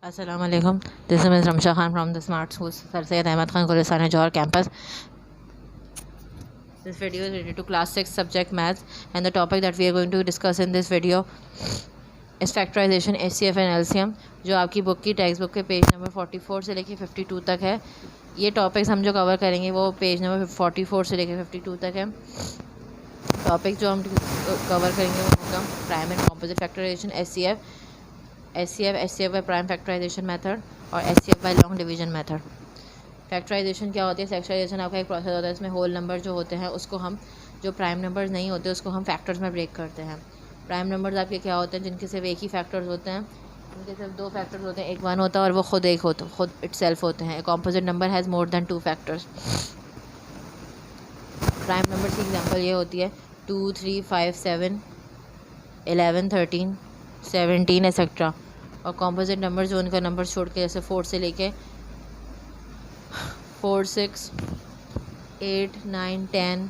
Assalamu alaikum. This is Ms. Ramsha Khan from the Smart Schools Sir Syed Ahmad Khan Gulistan Johor campus. This video is related to class 6 subject maths, and the topic that we are going to discuss in this video is factorization, HCF and LCM, जो आपकी book की text book के page number 44 से लेके 52 तक है। ये topics हम जो कवर करेंगे वो पेज नंबर 44 से लेके 52 तक है। टॉपिक जो हम कवर करेंगे वो होगा prime and composite factorization, H C F by prime factorization method और HCF by long division method. Factorization क्या होती है? फैक्टराइजेशन आपका एक प्रोसेस होता है, इसमें होल नंबर जो होते हैं उसको हम, जो प्राइम नंबर्स नहीं होते उसको हम फैक्टर्स में ब्रेक करते हैं। प्राइम नंबर्स आपके क्या होते हैं? जिनके सिर्फ एक ही फैक्टर्स होते हैं, उनके सिर्फ दो फैक्टर्स होते हैं, एक वन होता है और वो खुद इटसेल्फ होते हैं। Composite number has more than two factors. Prime number की एग्जांपल ये होती है 2, 3, 5, 7, 11, 13, 17 एक्सेट्रा। और कॉम्पोजिट नंबर जो उनका नंबर छोड़ के, जैसे 4 से लेके 4, 6, 8, 9, 10,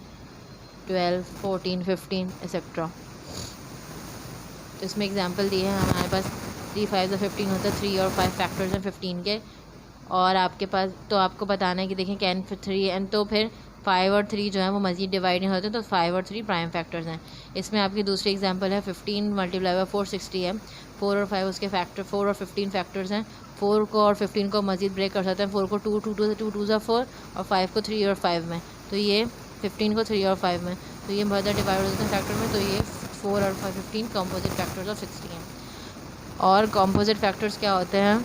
12, 14, 15 एक्सेट्रा। तो इसमें एग्जांपल दिए हैं हमारे पास 3, 5 15 होता है, 3 और 5 फैक्टर्स हैं 15 के। और आपके पास तो आपको बताना है कि देखें कैन 3 एंड तो फिर 5 और 3 जो है वो मज़ीद डिवाइड नहीं होते, तो 5 और 3 प्राइम फैक्टर्स हैं। इसमें आपकी दूसरी एग्जांपल है 15 मल्टीप्लाई बाई 4 60 है। 4 और 5 उसके फैक्टर, 4 और 15 फैक्टर्स हैं। 4 को और 15 को मज़ीद ब्रेक कर सकते हैं। 4 को 2 2 ज़ा 4 और 5 को 3 और 5 में, तो ये 15 को 3 और 5 में, तो ये बहुत डिवाइड हो जाते हैं फैक्टर में। तो ये 4 और 15 कॉम्पोजिट फैक्टर्स ऑफ 60 हैं। और कॉम्पोजिट फैक्टर्स क्या होते हैं?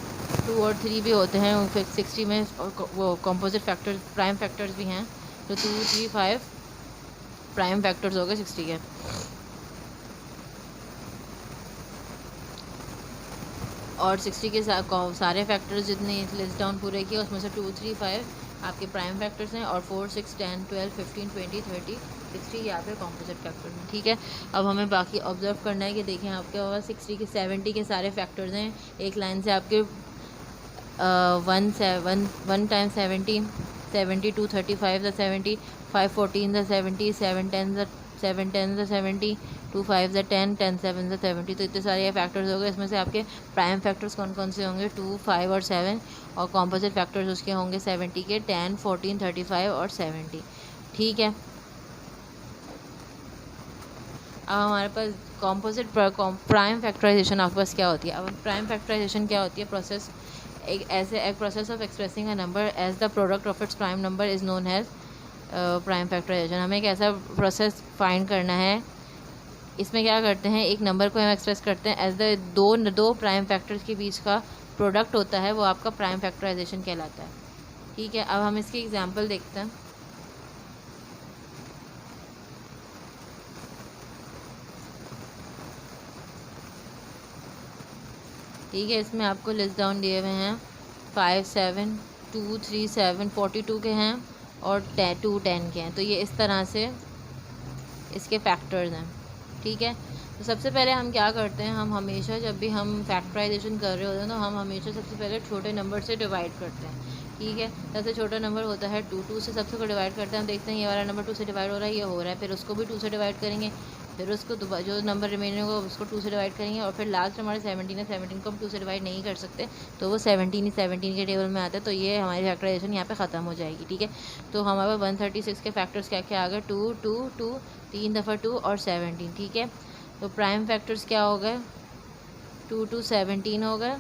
2 और 3 भी होते हैं 60 में, और वो कॉम्पोजिट फैक्टर्स प्राइम फैक्टर्स भी हैं। तो 2, 3, 5 प्राइम फैक्टर्स हो गए 60 के। और 60 के सारे फैक्टर्स जितने लिस्ट डाउन पूरे किए उसमें से 2, 3, 5 आपके प्राइम फैक्टर्स हैं, और 4, 6, 10, 12, 15, 20, 30, 60 यहाँ पे कॉम्पोजिट फैक्टर्स हैं। ठीक है, अब हमें बाकी ऑब्जर्व करना है कि देखें आपके पास 60 के 70 के सारे फैक्टर्स हैं एक लाइन से। आपके 1 टाइम 70, 2 35 ज़ा 70, 5 14 ज़ा 70, 7 10 ज़ा 70, 2 5 ज़ा 10, 10 7 ज़ा 70। तो इतने सारे फैक्टर्स हो गए। इसमें से आपके प्राइम फैक्टर्स कौन कौन से होंगे? 2, 5 और 7। और कॉम्पोजिट फैक्टर्स उसके होंगे 70 के 10, 14, 35 और 70। ठीक है, अब हमारे पास कॉम्पोजिट प्राइम फैक्टराइजेशन आपके पास क्या होती है? अब प्राइम फैक्टराइजेशन क्या होती है? प्रोसेस एक process of expressing a number as the product of its prime number is known as prime factorization. हमें एक ऐसा प्रोसेस फाइंड करना है, इसमें क्या करते हैं, एक नंबर को हम एक्सप्रेस करते हैं एज द दो प्राइम फैक्टर्स के बीच का प्रोडक्ट होता है, वो आपका प्राइम फैक्टराइजेशन कहलाता है। ठीक है, अब हम इसकी एग्जांपल देखते हैं। ठीक है, इसमें आपको लिस्ट डाउन दिए हुए हैं 5, 7, 2, 3, 7, 42 के हैं और 2, 10 के हैं। तो ये इस तरह से इसके फैक्टर्स हैं। ठीक है, तो सबसे पहले हम क्या करते हैं, हम हमेशा जब भी हम फैक्टराइजेशन कर रहे होते हैं तो हम हमेशा सबसे पहले छोटे नंबर से डिवाइड करते हैं। ठीक है, सबसे छोटा नंबर होता है 2, 2 से सबसे को डिवाइड करते हैं। हम देखते हैं ये वाला नंबर 2 से डिवाइड हो रहा है, ये हो रहा है, फिर उसको भी 2 से डिवाइड करेंगे, फिर उसको जो नंबर रिमेनिंग होगा उसको 2 से डिवाइड करेंगे, और फिर लास्ट हमारे 17 है, 17 को हम 2 से डिवाइड नहीं कर सकते, तो वो 17 के टेबल में आता है। तो ये हमारी फैक्टराइजेशन यहाँ पे ख़त्म हो जाएगी। ठीक है, तो हमारे पास 136 के फैक्टर्स क्या क्या आ गए? 2, 2, 2, 3 दफ़ा 2 और 17। ठीक है, तो प्राइम फैक्टर्स क्या हो गए? 2, 2, 17 हो गए।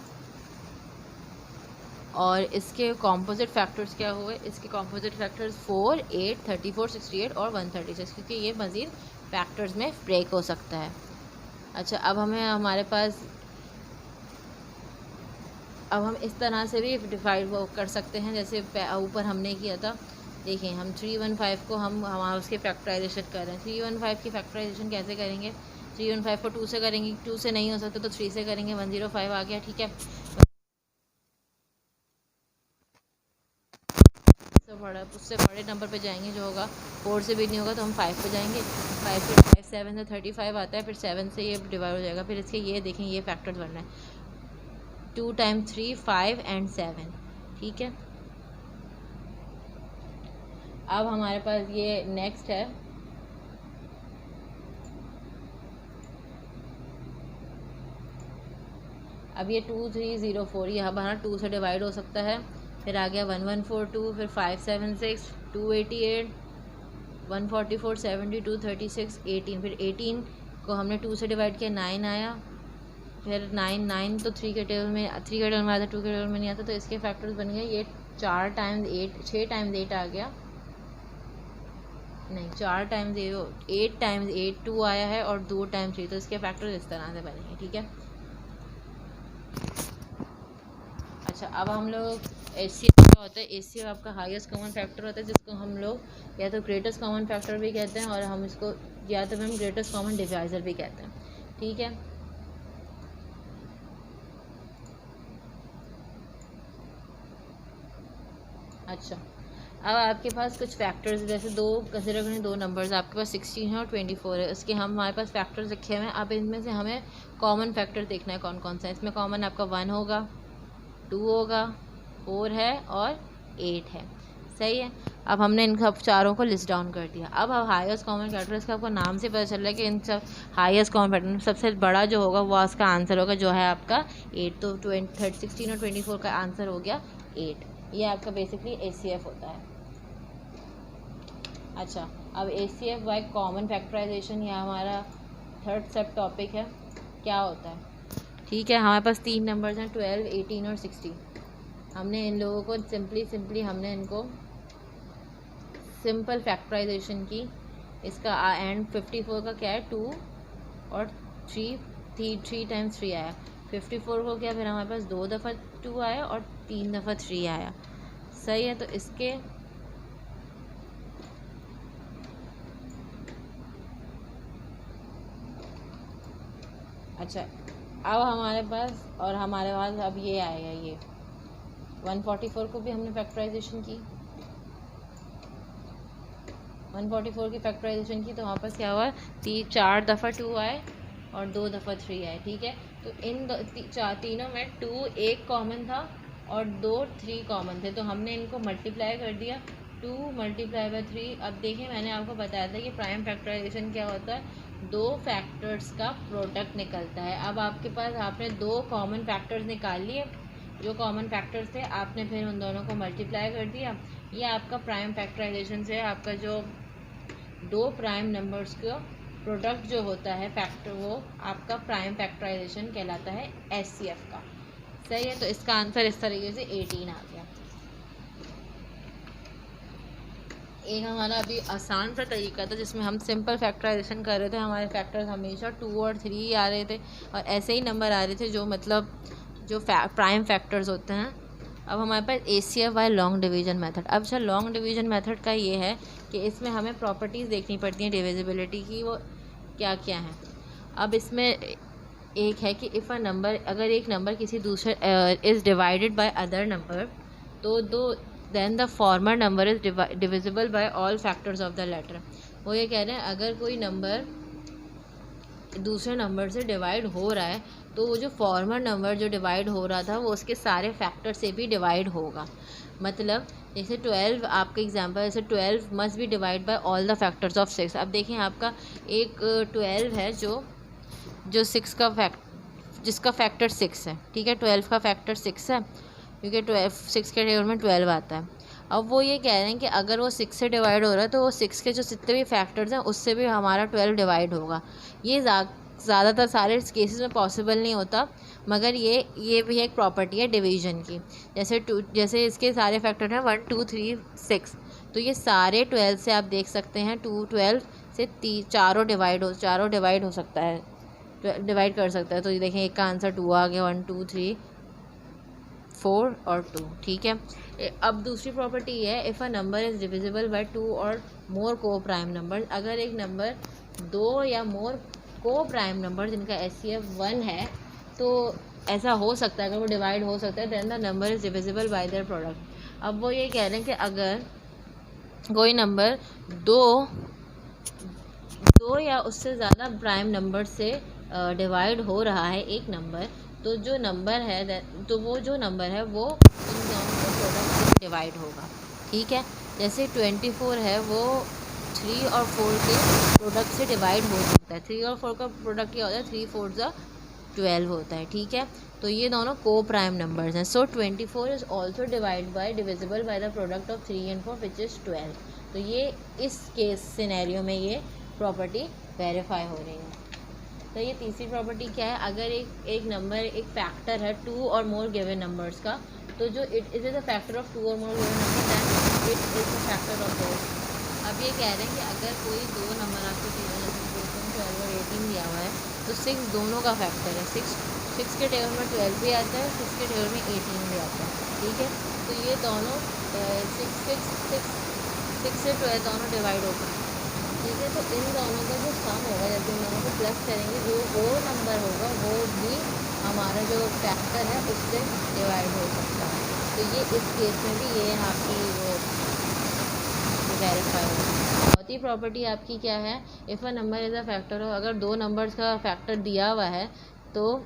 और इसके कॉम्पोजिट फैक्टर्स क्या हुए? इसके कॉम्पोजिट फैक्टर्स 4, 8, 34, 68 और 136, क्योंकि ये मज़ीद फैक्टर्स में ब्रेक हो सकता है। अच्छा, अब हमारे पास अब हम इस तरह से भी डिवाइड वो कर सकते हैं, जैसे ऊपर हमने किया था। देखिए, हम 315 को हमारा उसके फैक्टराइजेशन कर रहे हैं। 315 की फैक्टराइजेशन कैसे करेंगे? 315 को 2 से करेंगे, 2 से नहीं हो सकता तो 3 से करेंगे, 105 आ गया। ठीक है, उससे बड़े नंबर पे जाएंगे जो होगा 4 से भी नहीं होगा तो हम 5 पे जाएंगे। 5 फिर 5 7 से 35 आता है, फिर 7 से ये डिवाइड हो जाएगा। फिर इसके ये देखें, ये फैक्टर्स बनना है 2 टाइम्स 3, 5 एंड 7। ठीक है, अब हमारे पास ये नेक्स्ट है अब ये 2304 ये हमारा 2 से डिवाइड हो सकता है। फिर आ गया 1142, फिर 576, 288, 144, 72, 36, 18। फिर 18 को हमने 2 से डिवाइड किया, 9 आया। फिर 9 तो 3 के टेबल में आता, 2 के टेबल में नहीं आता, तो इसके फैक्टर्स बन गए ये 4 टाइम्स 8, 6 टाइम्स 8 आ गया, नहीं 4 टाइम्स 8 टाइम्स 8 2 आया है, और 2 टाइम्स 3, तो इसके फैक्टर्स इस तरह से बनेंगे। ठीक है, अच्छा अब हम लोग HCF क्या होता है, HCF आपका हाईएस्ट कॉमन फैक्टर होता है, जिसको हम लोग या तो ग्रेटेस्ट कॉमन फैक्टर भी कहते हैं, और हम इसको या तो हम ग्रेटेस्ट कॉमन डिवाइज़र भी कहते हैं। ठीक है, अच्छा अब आपके पास कुछ फैक्टर्स, जैसे दो कंसिडर करें, दो नंबर्स आपके पास 16 है और 24 है, उसके हमारे पास फैक्टर्स रखे हुए हैं। अब इनमें से हमें कॉमन फैक्टर देखना है कौन कौन सा है। इसमें कॉमन आपका 1 होगा, 2 होगा, 4 है और 8 है। सही है, अब हमने इन सब चारों को लिस्ट डाउन कर दिया। अब हाईएस्ट कॉमन फैक्टर, इसका आपको नाम से पता चल रहा है कि इन सब हाईएस्ट कॉमन फैक्टर में सबसे बड़ा जो होगा वो उसका आंसर होगा, जो है आपका 8। तो 16 और 24 का आंसर हो गया 8। ये आपका बेसिकली HCF होता है। अच्छा अब HCF बाय कॉमन फैक्टराइजेशन, ये हमारा थर्ड सब टॉपिक है, क्या होता है। ठीक है, हमारे पास 3 नंबर्स हैं 12, 18 और 16। हमने इन लोगों को सिंपली हमने इनको सिंपल फैक्टराइजेशन की। इसका एंड 54 का क्या है 2 और 3 टाइम्स 3 आया। 54 को क्या, फिर हमारे पास 2 दफ़ा 2 आया और 3 दफ़ा 3 आया। सही है, तो इसके अच्छा अब हमारे पास अब ये आएगा, ये 144 को भी हमने फैक्टराइजेशन की, 144 की फैक्टराइजेशन की, तो हमारे पास क्या हुआ 4 दफ़ा 2 आए और 2 दफ़ा 3 आए। ठीक है, तो इन तीनों में 2 एक कॉमन था और 2 3 कॉमन थे, तो हमने इनको मल्टीप्लाई कर दिया, 2 मल्टीप्लाई बाय 3। अब देखिए मैंने आपको बताया था कि प्राइम फैक्टराइजेशन क्या होता है, 2 फैक्टर्स का प्रोडक्ट निकलता है। अब आपके पास आपने 2 कॉमन फैक्टर्स निकाल लिए, जो कॉमन फैक्टर्स थे आपने फिर उन दोनों को मल्टीप्लाई कर दिया। ये आपका प्राइम फैक्टराइजेशन से आपका जो 2 प्राइम नंबर्स का प्रोडक्ट जो होता है फैक्टर, वो आपका प्राइम फैक्टराइजेशन कहलाता है HCF का। सही है, तो इसका आंसर इस तरीके से 18 आ गया। एक हमारा अभी आसान सा तरीका था जिसमें हम सिंपल फैक्टराइजेशन कर रहे थे, हमारे फैक्टर्स हमेशा 2 और 3 आ रहे थे, और ऐसे ही नंबर आ रहे थे जो मतलब जो प्राइम फैक्टर्स होते हैं। अब हमारे पास HCF by long division method. अब अच्छा लॉन्ग डिवीजन मेथड का ये है कि इसमें हमें प्रॉपर्टीज़ देखनी पड़ती हैं डिविजिबिलिटी की, वो क्या क्या हैं। अब इसमें एक है कि इफ़ अ नंबर, अगर एक नंबर किसी दूसरे is divided by other number, तो then the former number is divisible by all factors of the latter. वो ये कह रहे हैं अगर कोई नंबर दूसरे नंबर से डिवाइड हो रहा है, तो वो जो फॉर्मर नंबर जो डिवाइड हो रहा था वो उसके सारे फैक्टर से भी डिवाइड होगा। मतलब जैसे 12 आपका एग्जांपल, जैसे 12 must be divide by all the factors of 6। अब देखें आपका एक 12 है जो 6 का जिसका फैक्टर 6 है। ठीक है, 12 का फैक्टर 6 है, क्योंकि 6 के टेबल में 12 आता है। अब वो ये कह रहे हैं कि अगर वो 6 से डिवाइड हो रहा है, तो वो 6 के जो जितने भी फैक्टर्स हैं उससे भी हमारा 12 डिवाइड होगा। ये ज़्यादातर सारे केसेस में पॉसिबल नहीं होता, मगर ये भी एक प्रॉपर्टी है डिवीजन की। जैसे इसके सारे फैक्टर हैं 1 2 3 6, तो ये सारे 12 से आप देख सकते हैं 12 से चारों डिवाइड हो सकता है, डिवाइड कर सकता है। तो ये देखें एक का आंसर 2 आ गया, 1 2 3 4 और 2। ठीक है, अब दूसरी प्रॉपर्टी ये है, if a number is divisible bye 2 और मोर को प्राइम नंबर। अगर एक नंबर 2 या मोर को प्राइम नंबर जिनका HCF 1 है, तो ऐसा हो सकता है, अगर वो डिवाइड हो सकता है, then the number is divisible by their product. अब वो ये कह रहे हैं कि अगर कोई नंबर दो या उससे ज़्यादा प्राइम नंबर से डिवाइड हो रहा है एक नंबर, तो जो नंबर है वो जो नंबर है वो इन दोनों के प्रोडक्ट से डिवाइड होगा। ठीक है, जैसे 24 है वो 3 और 4 के प्रोडक्ट से डिवाइड हो सकता है। 3 और 4 का प्रोडक्ट क्या होता है, 3 4 ज़ा 12 होता है, ठीक है। तो ये दोनों को प्राइम नंबर्स हैं। सो 24 is also divisible by the product of 3 and 4 which is 12। तो ये इस केस सिनेरियो में ये प्रॉपर्टी वेरीफाई हो रही है। तो ये तीसरी प्रॉपर्टी क्या है, अगर एक नंबर एक फैक्टर है 2 और मोर गिवन नंबर्स का, तो जो it is a factor of 2 और more given number, that it is a factor of those. अब ये कह रहे हैं कि अगर कोई दो नंबर आपको दिए हैं, जैसे 12 और 18 दिया हुआ है, तो 6 दोनों का फैक्टर है। 6 के टेबल में 12 भी आता है, 6 के टेबल में 18 भी आता है, ठीक है। तो ये दोनों 6 से 12 दोनों डिवाइड होगा, ठीक है। तो इन दोनों का जो सम होगा, जैसे इन दोनों को प्लस करेंगे, जो वो नंबर होगा वो भी हमारा जो फैक्टर है उससे डिवाइड हो सकता है। तो ये इस केस में भी ये आपकी वो वेरीफाई होगी। चौथी प्रॉपर्टी आपकी क्या है, if a number is a factor हो, अगर दो नंबर्स का फैक्टर दिया हुआ है, तो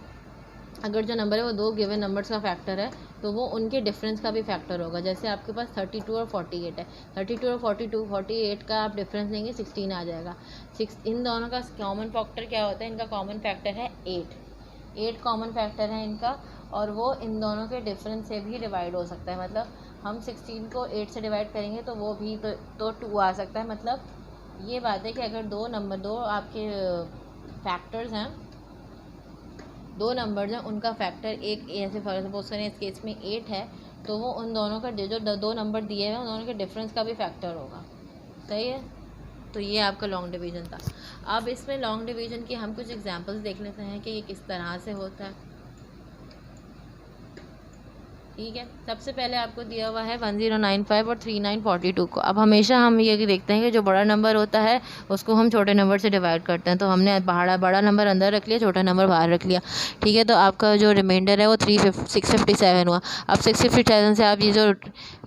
अगर जो नंबर है वो दो गिवन नंबर्स का फैक्टर है, तो वो उनके डिफरेंस का भी फैक्टर होगा। जैसे आपके पास 32 और 48 है, 32 और 48 का आप डिफरेंस लेंगे 16 आ जाएगा। इन दोनों का कॉमन फैक्टर क्या होता है, इनका कॉमन फैक्टर है 8 कॉमन फैक्टर है इनका, और वो इन दोनों के डिफरेंस से भी डिवाइड हो सकता है। मतलब हम 16 को 8 से डिवाइड करेंगे तो वो भी तो 2 आ सकता है। मतलब ये बात है कि अगर दो आपके फैक्टर्स हैं, दो नंबर्स हैं, उनका फैक्टर एक, ऐसे फॉर सपोज करें इस केस में 8 है, तो वो उन दोनों का जो दो नंबर दिए हैं उन दोनों के डिफरेंस का भी फैक्टर होगा, सही है। तो ये आपका लॉन्ग डिवीज़न था। अब इसमें लॉन्ग डिवीज़न की हम कुछ एग्जांपल्स देख लेते हैं कि ये किस तरह से होता है, ठीक है। सबसे पहले आपको दिया हुआ है 1095 और 3942 को। अब हमेशा हम ये देखते हैं कि जो बड़ा नंबर होता है उसको हम छोटे नंबर से डिवाइड करते हैं। तो हमने बड़ा नंबर अंदर रख लिया, छोटा नंबर बाहर रख लिया, ठीक है। तो आपका जो रिमाइंडर है वो 657 हुआ। अब 657 से आप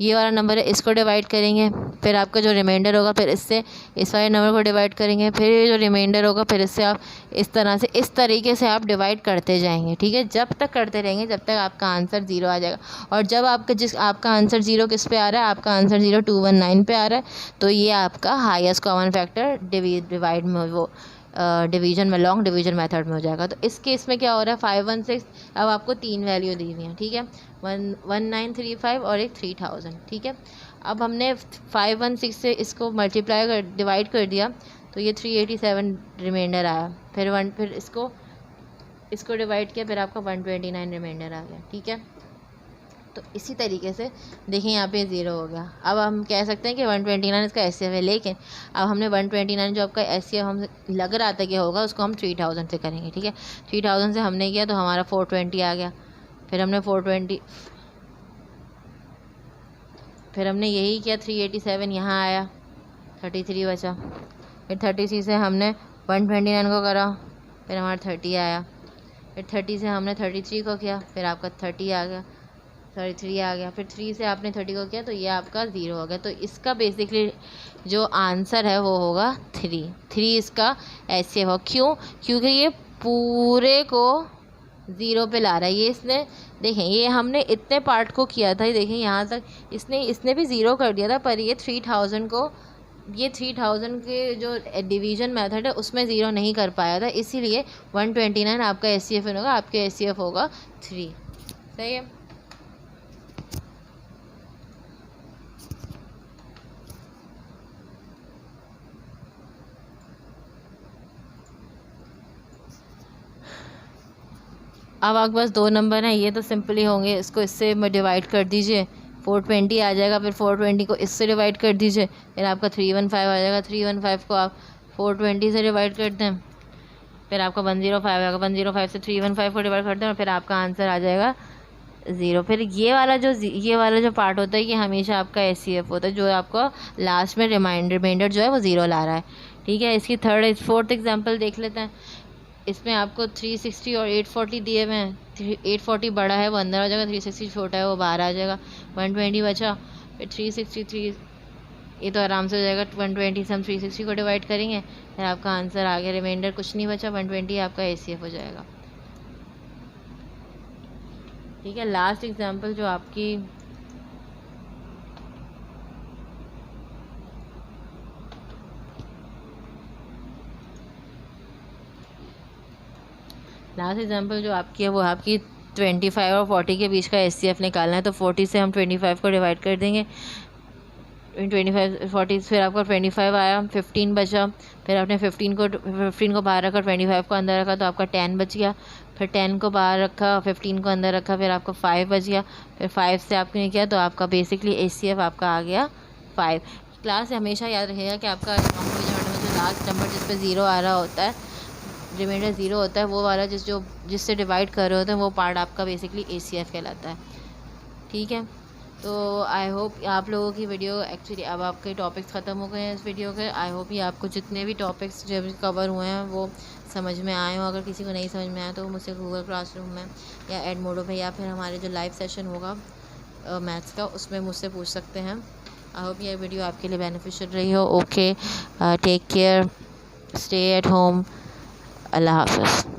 ये वाला नंबर है इसको डिवाइड करेंगे, फिर आपका जो रिमाइंडर होगा, फिर इससे इस वाले नंबर को डिवाइड करेंगे, फिर जो रिमाइंडर होगा, फिर इससे आप इस तरीके से आप डिवाइड करते जाएंगे, ठीक है। जब तक करते रहेंगे जब तक आपका आंसर 0 आ जाएगा। और जब आपका आंसर 0 किस पे आ रहा है, आपका आंसर 0 219 पे आ रहा है, तो ये आपका हाईएस्ट कॉमन फैक्टर डिवाइड में वो डिवीजन में लॉन्ग डिवीजन मेथड में हो जाएगा। तो इस केस में क्या हो रहा है, 516, अब आपको 3 वैल्यू दी हुई है, ठीक है, 1935 और एक 3000, ठीक है। अब हमने 516 से इसको डिवाइड कर दिया, तो ये 387 रिमाइंडर आया, फिर इसको डिवाइड किया, फिर आपका 129 रिमाइंडर आ गया, ठीक है। तो इसी तरीके से देखें यहाँ पे 0 हो गया। अब हम कह सकते हैं कि 129 इसका एस है, लेकिन अब हमने 129 जो आपका एस हम लग रहा था कि होगा, उसको हम 3000 से करेंगे, ठीक है। 3000 से हमने किया तो हमारा 420 आ गया, फिर हमने यही किया, 387 यहाँ आया, 33 बचा, फिर 33 से हमने 129 को करा, फिर हमारा 30 आया, फिर 30 से हमने 33 को किया, फिर आपका 30 आ गया, 33 आ गया, फिर 3 से आपने 30 को किया, तो ये आपका 0 हो गया। तो इसका बेसिकली जो आंसर है वो होगा 3 इसका ऐसे हो। क्यों? क्योंकि ये पूरे को 0 पे ला रहा है। ये इसने देखें, ये हमने इतने पार्ट को किया था, देखें यहाँ तक इसने भी 0 कर दिया था, पर ये 3000 के जो डिवीज़न मेथड है उसमें 0 नहीं कर पाया था, इसीलिए 129 आपका एचसीएफ होगा, आपके एचसीएफ होगा 3, सही है। अब आपके पास दो नंबर हैं, ये तो सिंपली होंगे, इसको इससे डिवाइड कर दीजिए, 420 आ जाएगा, फिर 420 को इससे डिवाइड कर दीजिए, फिर आपका 315 आ जाएगा, 315 को आप 420 से डिवाइड कर दें, फिर आपका 105 आएगा, 105 से 315 को डिवाइड कर दें, और फिर आपका आंसर आ जाएगा 0। फिर ये वाला जो पार्ट होता है ये हमेशा आपका एचसीएफ होता है, जो आपको लास्ट में रिमाइंडर जो है वो 0 ला रहा है, ठीक है। इसकी फोर्थ एग्जाम्पल देख लेते हैं। इसमें आपको 360 और 840 दिए हुए हैं। 840 बड़ा है वो अंदर आ जाएगा, 360 छोटा है वो बाहर आ जाएगा, 120 बचा, फिर 363, ये तो आराम से हो जाएगा। 120 से हम 360 को डिवाइड करेंगे, फिर आपका आंसर आ गया, रिमाइंडर कुछ नहीं बचा, 120 आपका एचसीएफ हो जाएगा, ठीक है। लास्ट एग्जाम्पल जो आपकी लास्ट एग्जांपल जो आपकी है वो आपकी 25 और 40 के बीच का HCF निकालना है। तो 40 से हम 25 को डिवाइड कर देंगे, 25 40, फिर आपका 25 आया, 15 बचा, फिर आपने 15 को बाहर रखा, 25 को अंदर रखा, तो आपका 10 बच गया। फिर 10 को बाहर रखा, 15 को अंदर रखा, फिर आपका 5 बच गया। फिर 5 से आपने किया तो आपका बेसिकली HCF आपका आ गया 5। क्लास से हमेशा याद रखेगा कि आपका कॉम्पोजिट में जो लास्ट नंबर जिस पे ज़ीरो आ रहा होता है, रिमाइंडर ज़ीरो होता है, वो वाला जिससे डिवाइड कर रहे होते हैं वो पार्ट आपका बेसिकली HCF कहलाता है। ठीक है, तो आई होप आप लोगों की वीडियो, एक्चुअली अब आपके टॉपिक्स ख़त्म हो गए हैं इस वीडियो के। आई होप ये आपको जितने भी टॉपिक्स जो भी कवर हुए हैं वो समझ में आए हों। अगर किसी को नहीं समझ में आया तो मुझसे गूगल क्लासरूम में या एडमोडो पे या फिर हमारे जो लाइव सेशन होगा मैथ्स का उसमें मुझसे पूछ सकते हैं। आई होप ये वीडियो आपके लिए बेनिफिशियल रही हो। Okay, take care, stay at home, अल्लाह हाफ़िज़।